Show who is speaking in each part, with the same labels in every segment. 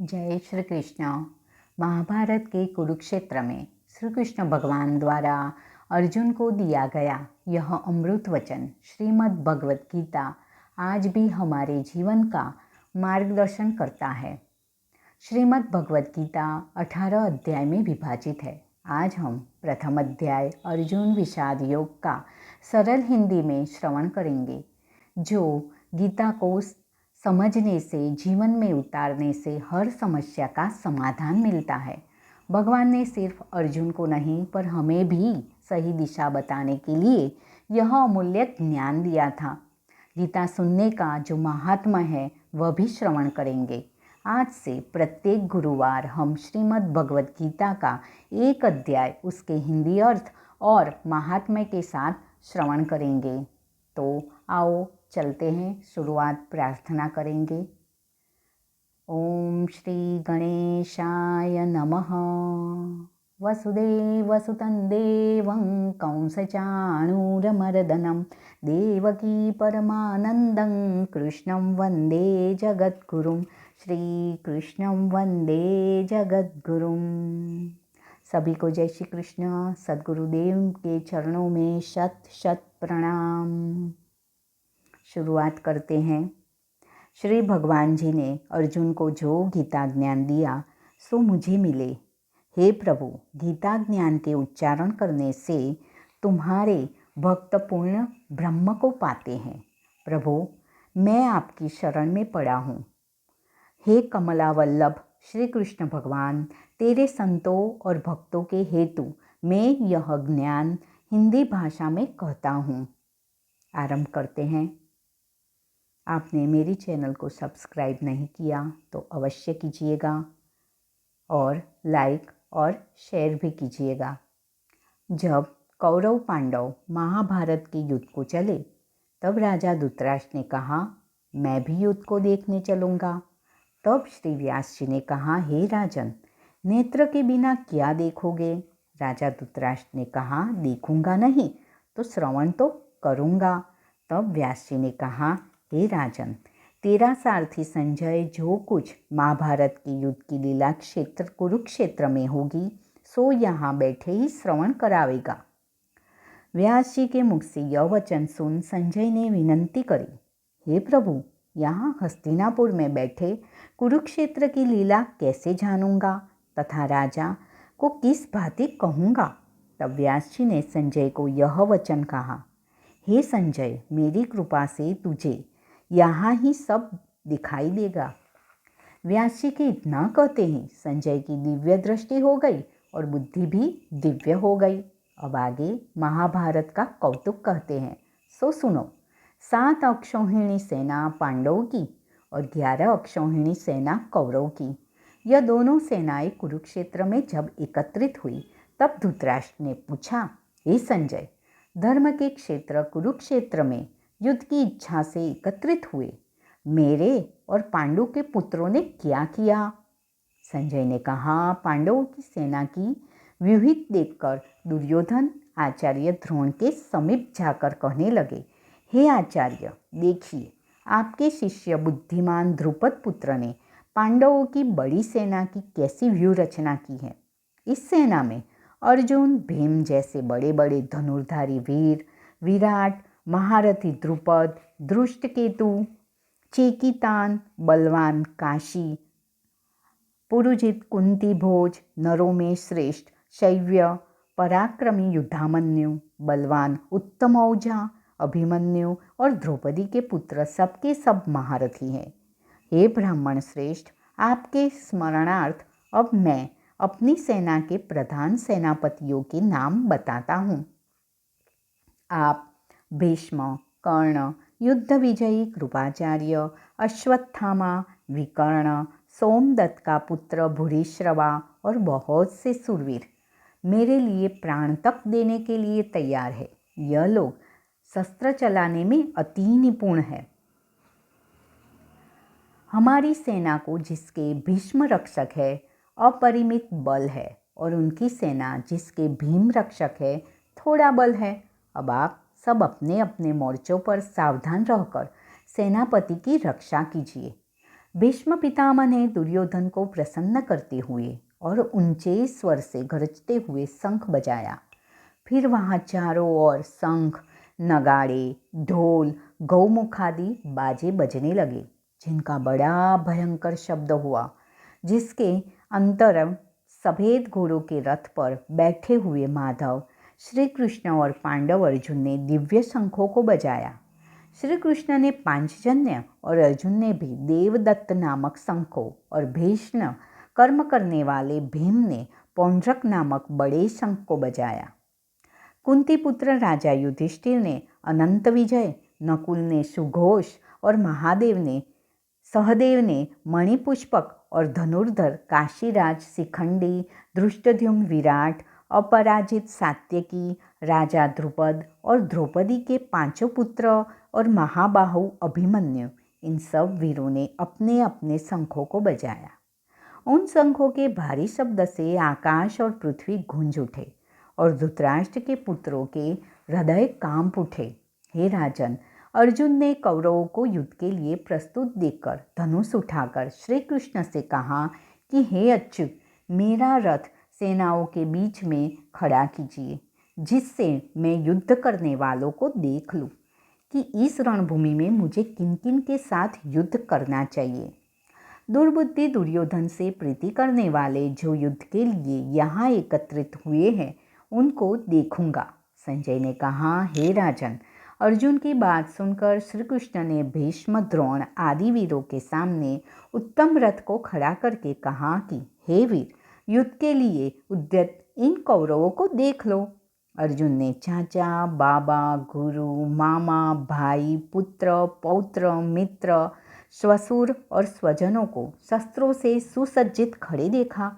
Speaker 1: जय श्री कृष्ण। महाभारत के कुरुक्षेत्र में श्री कृष्ण भगवान द्वारा अर्जुन को दिया गया यह अमृत वचन श्रीमद् भगवत गीता आज भी हमारे जीवन का मार्गदर्शन करता है। श्रीमद् भगवत गीता 18 अध्याय में विभाजित है। आज हम प्रथम अध्याय अर्जुन विषाद योग का सरल हिंदी में श्रवण करेंगे, जो गीता को समझने से, जीवन में उतारने से हर समस्या का समाधान मिलता है। भगवान ने सिर्फ अर्जुन को नहीं पर हमें भी सही दिशा बताने के लिए यह अमूल्य ज्ञान दिया था। गीता सुनने का जो महात्मा है वह भी श्रवण करेंगे। आज से प्रत्येक गुरुवार हम श्रीमद् भगवत गीता का एक अध्याय, उसके हिंदी अर्थ और महात्म्य के साथ श्रवण करेंगे। तो आओ चलते हैं, शुरुआत प्रार्थना करेंगे। ओम श्री गणेशाय नमः। वसुदेवसुतं देवं कंसचाणूरमर्दनं देवकी परमानन्दं कृष्णं वन्दे जगद्गुरुं। श्रीकृष्णं वन्दे जगद्गुरुं। सभी को जय श्री कृष्ण। सद्गुरुदेव के चरणों में शत शत प्रणाम। शुरुआत करते हैं। श्री भगवान जी ने अर्जुन को जो गीता ज्ञान दिया सो मुझे मिले। हे प्रभु, गीता ज्ञान के उच्चारण करने से तुम्हारे भक्त पूर्ण ब्रह्म को पाते हैं। प्रभु, मैं आपकी शरण में पड़ा हूँ। हे कमलावल्लभ श्री कृष्ण भगवान, तेरे संतों और भक्तों के हेतु मैं यह ज्ञान हिंदी भाषा में कहता हूँ। आरंभ करते हैं। आपने मेरी चैनल को सब्सक्राइब नहीं किया तो अवश्य कीजिएगा और लाइक और शेयर भी कीजिएगा। जब कौरव पांडव महाभारत के युद्ध को चले तब राजा धृतराष्ट्र ने कहा, मैं भी युद्ध को देखने चलूँगा। तब श्री व्यास जी ने कहा, हे राजन, नेत्र के बिना क्या देखोगे? राजा धृतराष्ट्र ने कहा, देखूंगा नहीं तो श्रवण तो करूँगा। तब व्यास जी ने कहा, हे राजन, तेरा सारथी संजय जो कुछ महाभारत के युद्ध की लीला क्षेत्र कुरुक्षेत्र में होगी सो यहाँ बैठे ही श्रवण करावेगा। व्यास जी के मुख से यह वचन सुन संजय ने विनंती करी, हे प्रभु, यहाँ हस्तिनापुर में बैठे कुरुक्षेत्र की लीला कैसे जानूंगा तथा राजा को किस भांति कहूँगा? तब व्यास जी ने संजय को यह वचन कहा, हे संजय, मेरी कृपा से तुझे यहाँ ही सब दिखाई देगा। व्यास जी के इतना कहते ही संजय की दिव्य दृष्टि हो गई और बुद्धि भी दिव्य हो गई। अब आगे महाभारत का कौतुक कहते हैं, सो सुनो। 7 अक्षौहिणी सेना पांडवों की और 11 अक्षौहिणी सेना कौरव की, यह दोनों सेनाएं कुरुक्षेत्र में जब एकत्रित हुई तब धृतराष्ट्र ने पूछा, हे संजय, धर्म के क्षेत्र कुरुक्षेत्र में युद्ध की इच्छा से एकत्रित हुए मेरे और पांडु के पुत्रों ने क्या किया? संजय ने कहा, पांडवों की सेना की व्यूहित देखकर दुर्योधन आचार्य द्रोण के समीप जाकर कहने लगे, हे आचार्य, देखिए, आपके शिष्य बुद्धिमान द्रुपद पुत्र ने पांडवों की बड़ी सेना की कैसी व्यूह रचना की है। इस सेना में अर्जुन, भीम जैसे बड़े बड़े धनुर्धारी वीर, विराट, महारथी द्रुपद, धृष्टकेतु, चेकितान, बलवान काशी, पुरुजित, कुंती भोज, नरों में श्रेष्ठ शैव्य, पराक्रमी युद्धामन्यु, बलवान उत्तमौजा अभिमन्यु और द्रौपदी के पुत्र सबके सब महारथी हैं। हे ब्राह्मण श्रेष्ठ, आपके स्मरणार्थ अब मैं अपनी सेना के प्रधान सेनापतियों के नाम बताता हूँ। आप भीष्म, कर्ण, युद्ध विजयी कृपाचार्य, अश्वत्थामा, विकर्ण, सोमदत्त का पुत्र भूरिश्रवा और बहुत से सूरवीर मेरे लिए प्राण तक देने के लिए तैयार है। यह लोग शस्त्र चलाने में अति निपुण है। हमारी सेना को जिसके भीष्म रक्षक है अपरिमित बल है और उनकी सेना जिसके भीम रक्षक है थोड़ा बल है। अब आप सब अपने अपने मोर्चों पर सावधान रहकर सेनापति की रक्षा कीजिए। भीष्म पितामह ने दुर्योधन को प्रसन्न करते हुए और ऊंचे स्वर से गरजते हुए शंख बजाया। फिर वहाँ चारों ओर शंख, नगाड़े, ढोल, गौमुख आदि बाजे बजने लगे, जिनका बड़ा भयंकर शब्द हुआ, जिसके अंतरंग सफेद घोड़ों के रथ पर बैठे हुए माधव, श्री कृष्ण और पांडव अर्जुन ने दिव्य शंखों को बजाया। श्री कृष्ण ने पांचजन्य और अर्जुन ने भी देवदत्त नामक शंखों और भीष्म कर्म करने वाले भीम ने पौंड्रक नामक बड़े शंख को बजाया। कुंती पुत्र राजा युधिष्ठिर ने अनंत विजय, नकुल ने सुघोष और सहदेव ने मणिपुष्पक और धनुर्धर काशीराज शिखंडी, धृष्टद्युम्न विराट, अपराजित सात्यकी, राजा द्रुपद और द्रौपदी के पांचों पुत्र और महाबाहु अभिमन्यु, इन सब वीरों ने अपने अपने शंखों को बजाया। उन शंखों के भारी शब्द से आकाश और पृथ्वी गूंज उठे और धृतराष्ट्र के पुत्रों के हृदय कांप उठे। हे राजन, अर्जुन ने कौरवों को युद्ध के लिए प्रस्तुत देखकर धनुष उठाकर श्री कृष्ण से कहा कि हे अच्युत, मेरा रथ सेनाओं के बीच में खड़ा कीजिए, जिससे मैं युद्ध करने वालों को देख लूं कि इस रणभूमि में मुझे किन किन के साथ युद्ध करना चाहिए। दुर्बुद्धि दुर्योधन से प्रीति करने वाले जो युद्ध के लिए यहाँ एकत्रित हुए हैं, उनको देखूंगा। संजय ने कहा, हे राजन, अर्जुन की बात सुनकर श्री कृष्ण ने भीष्म, द्रोण आदि वीरों के सामने उत्तम रथ को खड़ा करके कहा कि हे वीर, युद्ध के लिए उद्यत इन कौरवों को देख लो। अर्जुन ने चाचा, बाबा, गुरु, मामा, भाई, पुत्र, पौत्र, मित्र, श्वशुर और स्वजनों को शस्त्रों से सुसज्जित खड़े देखा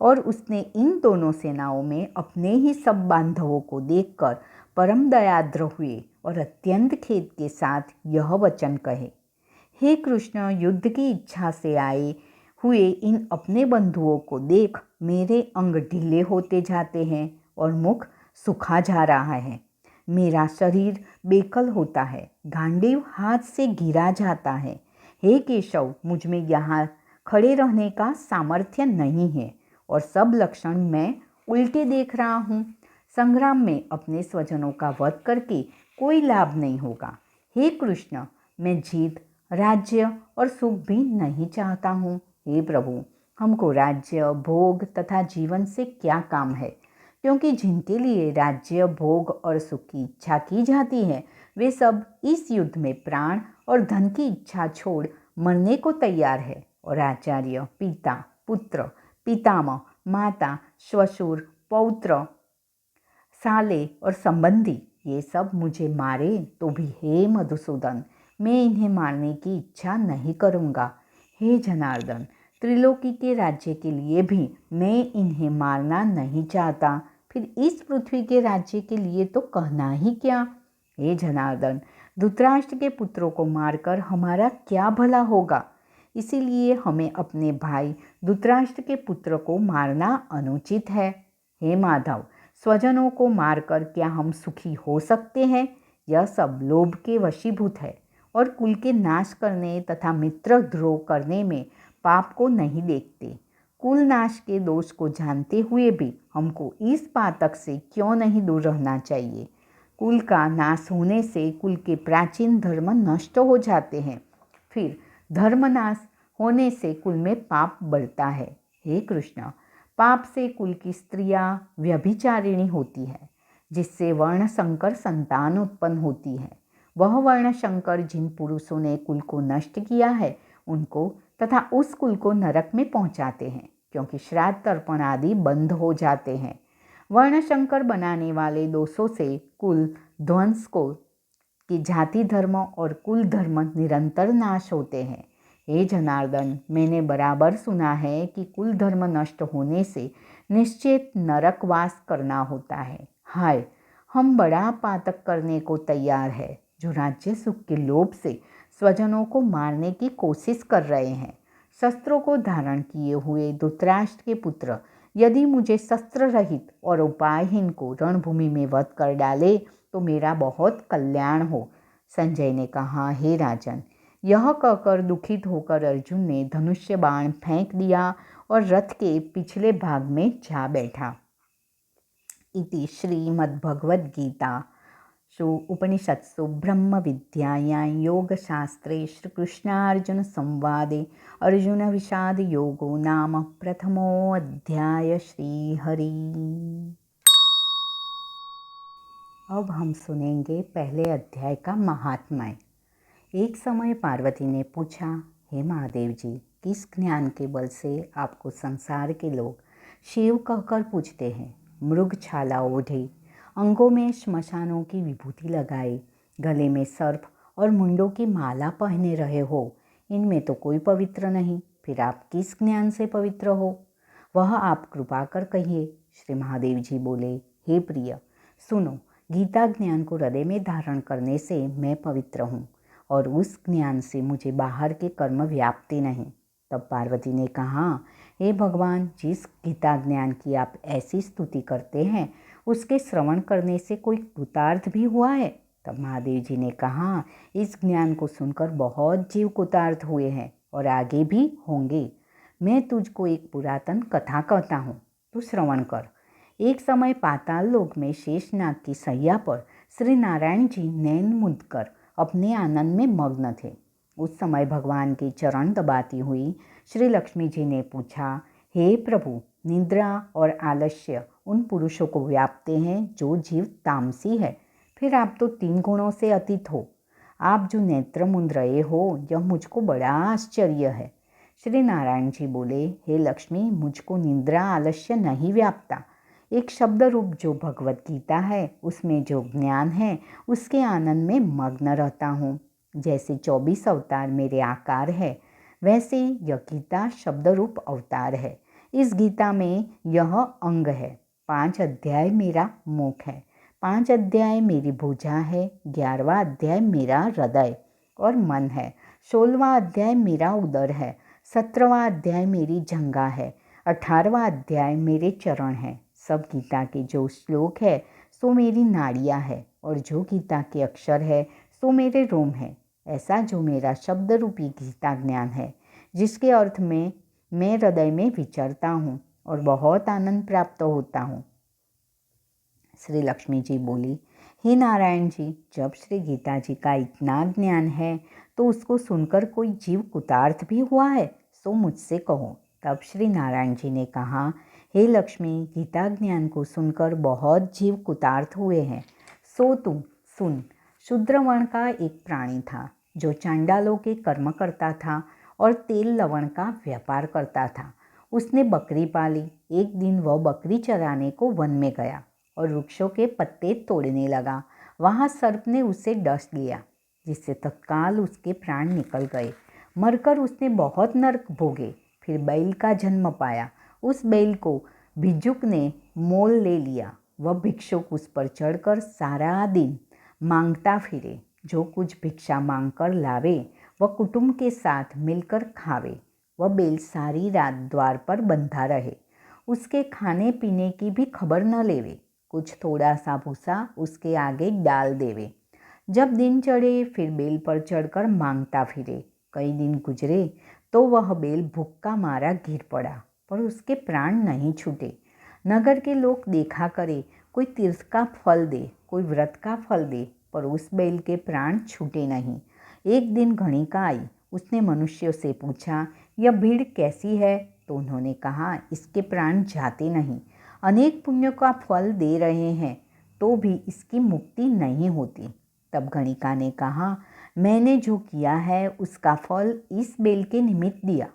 Speaker 1: और उसने इन दोनों सेनाओं में अपने ही सब बांधवों को देखकर परम दयाद्र हुए और अत्यंत खेद के साथ यह वचन कहे, हे कृष्ण, युद्ध की इच्छा से आए हुए इन अपने बंधुओं को देख मेरे अंग ढीले होते जाते हैं और मुख सूखा जा रहा है। मेरा शरीर बेकल होता है, गांडीव हाथ से गिरा जाता है। हे केशव, मुझ में यहाँ खड़े रहने का सामर्थ्य नहीं है और सब लक्षण मैं उल्टे देख रहा हूँ। संग्राम में अपने स्वजनों का वध करके कोई लाभ नहीं होगा। हे कृष्ण, मैं जीत, राज्य और सुख भी नहीं चाहता हूँ। हे प्रभु, हमको राज्य, भोग तथा जीवन से क्या काम है, क्योंकि जिनके लिए राज्य, भोग और सुख की इच्छा की जाती है, वे सब इस युद्ध में प्राण और धन की इच्छा छोड़ मरने को तैयार है। और आचार्य, पिता, पुत्र, पितामह, माता, श्वशुर, पौत्र, साले और संबंधी, ये सब मुझे मारे तो भी हे मधुसूदन, मैं इन्हें मारने की इच्छा नहीं करूँगा। हे जनार्दन, त्रिलोकी के राज्य के लिए भी मैं इन्हें मारना नहीं चाहता, फिर इस पृथ्वी के राज्य के लिए तो कहना ही क्या। हे जनार्दन, धृतराष्ट्र के पुत्रों को मारकर हमारा क्या भला होगा, इसीलिए हमें अपने भाई धृतराष्ट्र के पुत्र को मारना अनुचित है। हे माधव, स्वजनों को मारकर क्या हम सुखी हो सकते हैं? यह सब लोभ के वशीभूत है और कुल के नाश करने तथा मित्र द्रोह करने में पाप को नहीं देखते। कुल नाश के दोष को जानते हुए भी हमको इस पातक से क्यों नहीं दूर रहना चाहिए। कुल का नाश होने से कुल के प्राचीन धर्म नष्ट हो जाते हैं, फिर धर्मनाश होने से कुल में पाप बढ़ता है। हे कृष्ण, पाप से कुल की स्त्रियां व्यभिचारिणी होती है, जिससे वर्णशंकर संतान उत्पन्न होती है। वह वर्णशंकर जिन पुरुषों ने कुल को नष्ट किया है, उनको तथा उस कुल को नरक में पहुंचाते हैं, क्योंकि श्राद्ध तर्पण आदि बंद हो जाते हैं। वर्णशंकर बनाने वाले दोषों से कुल ध्वंस को कि जाति धर्म और कुल धर्म निरंतर नाश होते हैं। हे जनार्दन, मैंने बराबर सुना है कि कुल धर्म नष्ट होने से निश्चित नरकवास करना होता है। हाय, हम बड़ा पातक करने को तैयार है, जो राज्य सुख के लोभ से स्वजनों को मारने की कोशिश कर रहे हैं। शस्त्रों को धारण किए हुए धृतराष्ट्र के पुत्र यदि मुझे शस्त्र रहित और उपायहीन को रणभूमि में वध कर डाले तो मेरा बहुत कल्याण हो। संजय ने कहा, हे राजन, यह कहकर दुखित होकर अर्जुन ने धनुष्य बाण फेंक दिया और रथ के पिछले भाग में जा बैठा। इति श्रीमद्भगवद्गीतासु उपनिषत्सु ब्रह्मविद्यायां योगशास्त्रे श्रीकृष्णार्जुनसंवादे अर्जुनविषादयोगो नाम प्रथमोऽध्याय। श्रीहरि। अब हम सुनेंगे पहले अध्याय का महात्म्य। एक समय पार्वती ने पूछा, हे महादेव जी, किस ज्ञान के बल से आपको संसार के लोग शिव कहकर पूछते हैं? मृग छाला ओढ़े, अंगों में श्मशानों की विभूति लगाए, गले में सर्प और मुंडों की माला पहने रहे हो, इनमें तो कोई पवित्र नहीं, फिर आप किस ज्ञान से पवित्र हो? वह आप कृपा कर कहिए। श्री महादेव जी बोले, हे प्रिय, सुनो, गीता ज्ञान को हृदय में धारण करने से मैं पवित्र हूँ और उस ज्ञान से मुझे बाहर के कर्म व्याप्ति नहीं। तब पार्वती ने कहा, हे भगवान, जिस गीता ज्ञान की आप ऐसी स्तुति करते हैं उसके श्रवण करने से कोई कृतार्थ भी हुआ है? तब महादेव जी ने कहा, इस ज्ञान को सुनकर बहुत जीव कृतार्थ हुए हैं और आगे भी होंगे। मैं तुझको एक पुरातन कथा कहता हूँ, तू श्रवण कर। एक समय पाताल लोक में शेषनाग की सैया पर श्री नारायण जी नैन मूंद कर अपने आनंद में मग्न थे। उस समय भगवान के चरण दबाती हुई श्री लक्ष्मी जी ने पूछा, हे प्रभु, निद्रा और आलस्य उन पुरुषों को व्यापते हैं जो जीव तामसी है, फिर आप तो 3 गुणों से अतीत हो। आप जो नेत्र मूंद रहे हो, यह मुझको बड़ा आश्चर्य है। श्री नारायण जी बोले, हे लक्ष्मी, मुझको निद्रा आलस्य नहीं व्यापता। एक शब्द रूप जो भगवत गीता है, उसमें जो ज्ञान है, उसके आनंद में मग्न रहता हूँ। जैसे 24 अवतार मेरे आकार है, वैसे यह गीता शब्द रूप अवतार है। इस गीता में यह अंग है। 5 अध्याय मेरा मुख है, 5 अध्याय मेरी भुजा है, 11वां अध्याय मेरा हृदय और मन है, 16वां अध्याय मेरा उदर है, 17वां अध्याय मेरी जंघा है, 18वां अध्याय मेरे चरण है। सब गीता के जो श्लोक है सो मेरी नाड़ियाँ है, और जो गीता के अक्षर है सो मेरे रोम है। ऐसा जो मेरा शब्द रूपी गीता ज्ञान है, जिसके अर्थ में मैं हृदय में विचरता हूँ और बहुत आनंद प्राप्त होता हूँ। श्री लक्ष्मी जी बोली, हे नारायण जी, जब श्री गीता जी का इतना ज्ञान है तो उसको सुनकर कोई जीव कृतार्थ भी हुआ है, सो मुझसे कहो। तब श्री नारायण जी ने कहा, हे लक्ष्मी, गीता ज्ञान को सुनकर बहुत जीव कृतार्थ हुए हैं, सो तुम सुन। शूद्र वर्ण का एक प्राणी था जो चांडालों के कर्म करता था और तेल लवण का व्यापार करता था। उसने बकरी पाली। एक दिन वह बकरी चराने को वन में गया और वृक्षों के पत्ते तोड़ने लगा। वहाँ सर्प ने उसे डस लिया, जिससे तत्काल उसके प्राण निकल गए। मरकर उसने बहुत नरक भोगे। फिर बैल का जन्म पाया। उस बैल को भिक्षुक ने मोल ले लिया। वह भिक्षुक उस पर चढ़कर सारा दिन मांगता फिरे। जो कुछ भिक्षा मांगकर लावे वह कुटुंब के साथ मिलकर खावे। वह बैल सारी रात द्वार पर बंधा रहे, उसके खाने पीने की भी खबर न लेवे। कुछ थोड़ा सा भूसा उसके आगे डाल देवे। जब दिन चढ़े फिर बैल पर चढ़कर मांगता फिरे। कई दिन गुजरे तो वह बैल भूख का मारा गिर पड़ा, पर उसके प्राण नहीं छूटे। नगर के लोग देखा करे, कोई तीर्थ का फल दे, कोई व्रत का फल दे, पर उस बैल के प्राण छूटे नहीं। एक दिन गणिका आई। उसने मनुष्यों से पूछा, यह भीड़ कैसी है? तो उन्होंने कहा, इसके प्राण जाते नहीं। अनेक पुण्यों का फल दे रहे हैं तो भी इसकी मुक्ति नहीं होती। तब गणिका ने कहा, मैंने जो किया है उसका फल इस बैल के निमित्त दिया।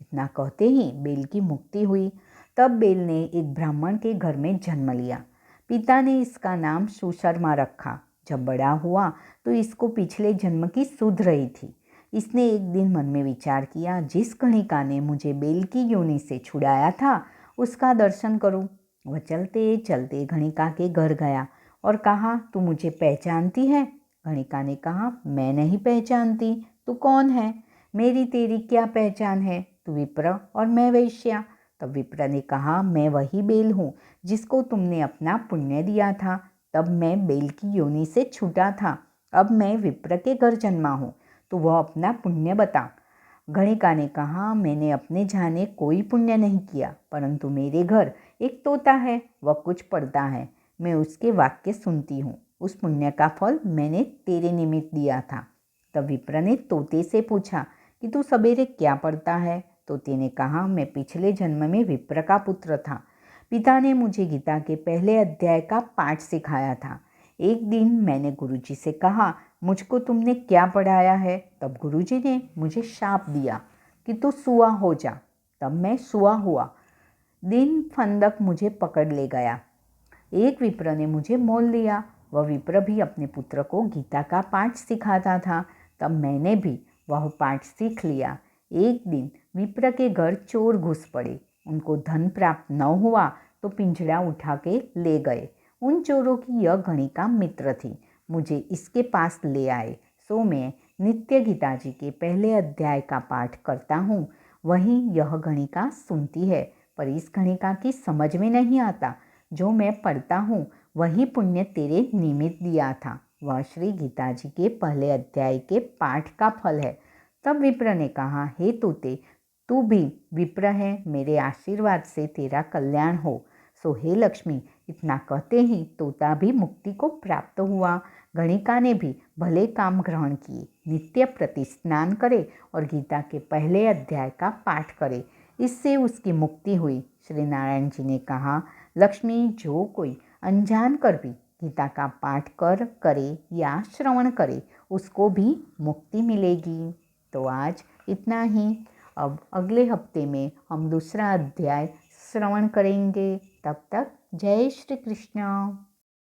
Speaker 1: इतना कहते ही बैल की मुक्ति हुई। तब बैल ने एक ब्राह्मण के घर में जन्म लिया। पिता ने इसका नाम सुशर्मा रखा। जब बड़ा हुआ तो इसको पिछले जन्म की सुध रही थी। इसने एक दिन मन में विचार किया, जिस गणिका ने मुझे बैल की योनि से छुड़ाया था उसका दर्शन करूं। वह चलते चलते गणिका के घर गया और कहा, तू मुझे पहचानती है? गणिका ने कहा, मैं नहीं पहचानती, तू कौन है? मेरी तेरी क्या पहचान है? तू विप्र और मैं वैश्या। तब विप्र ने कहा, मैं वही बैल हूँ जिसको तुमने अपना पुण्य दिया था। तब मैं बैल की योनि से छूटा था, अब मैं विप्र के घर जन्मा हूँ। तो वह अपना पुण्य बता। गणिका ने कहा, मैंने अपने जाने कोई पुण्य नहीं किया, परंतु मेरे घर एक तोता है, वह कुछ पढ़ता है, मैं उसके वाक्य सुनती हूँ। उस पुण्य का फल मैंने तेरे निमित्त दिया था। तब विप्र ने तोते से पूछा कि तू सवेरे क्या पढ़ता है? तोते ने कहा, मैं पिछले जन्म में विप्र का पुत्र था। पिता ने मुझे गीता के पहले अध्याय का पाठ सिखाया था। एक दिन मैंने गुरुजी से कहा, मुझको तुमने क्या पढ़ाया है? तब गुरुजी ने मुझे शाप दिया कि तू सुआ हो जा। तब मैं सुआ हुआ। दिन फंदक मुझे पकड़ ले गया। एक विप्र ने मुझे मोल लिया। वह विप्र भी अपने पुत्र को गीता का पाठ सिखाता था। तब मैंने भी वह पाठ सीख लिया। एक दिन विप्र के घर चोर घुस पड़े। उनको धन प्राप्त न हुआ तो पिंजड़ा उठा के ले गए। उन चोरों की यह गणिका मित्र थी। मुझे इसके पास ले आए। सो मैं नित्य गीता जी के पहले अध्याय का पाठ करता हूँ। वहीं यह गणिका सुनती है, पर इस गणिका की समझ में नहीं आता। जो मैं पढ़ता हूँ वही पुण्य तेरे निमित्त दिया था। वह श्री गीता जी के पहले अध्याय के पाठ का फल है। तब विप्र ने कहा, हे तोते, तू भी विप्र है, मेरे आशीर्वाद से तेरा कल्याण हो। सो हे लक्ष्मी। इतना कहते ही तोता भी मुक्ति को प्राप्त हुआ। गणिका ने भी भले काम ग्रहण किए, नित्य प्रति स्नान करे और गीता के पहले अध्याय का पाठ करे। इससे उसकी मुक्ति हुई। श्री नारायण जी ने कहा, लक्ष्मी, जो कोई अनजान कर भी गीता का पाठ करे या श्रवण करे, उसको भी मुक्ति मिलेगी। तो आज इतना ही। अब अगले हफ्ते में हम दूसरा अध्याय श्रवण करेंगे। तब तक जय श्री कृष्ण।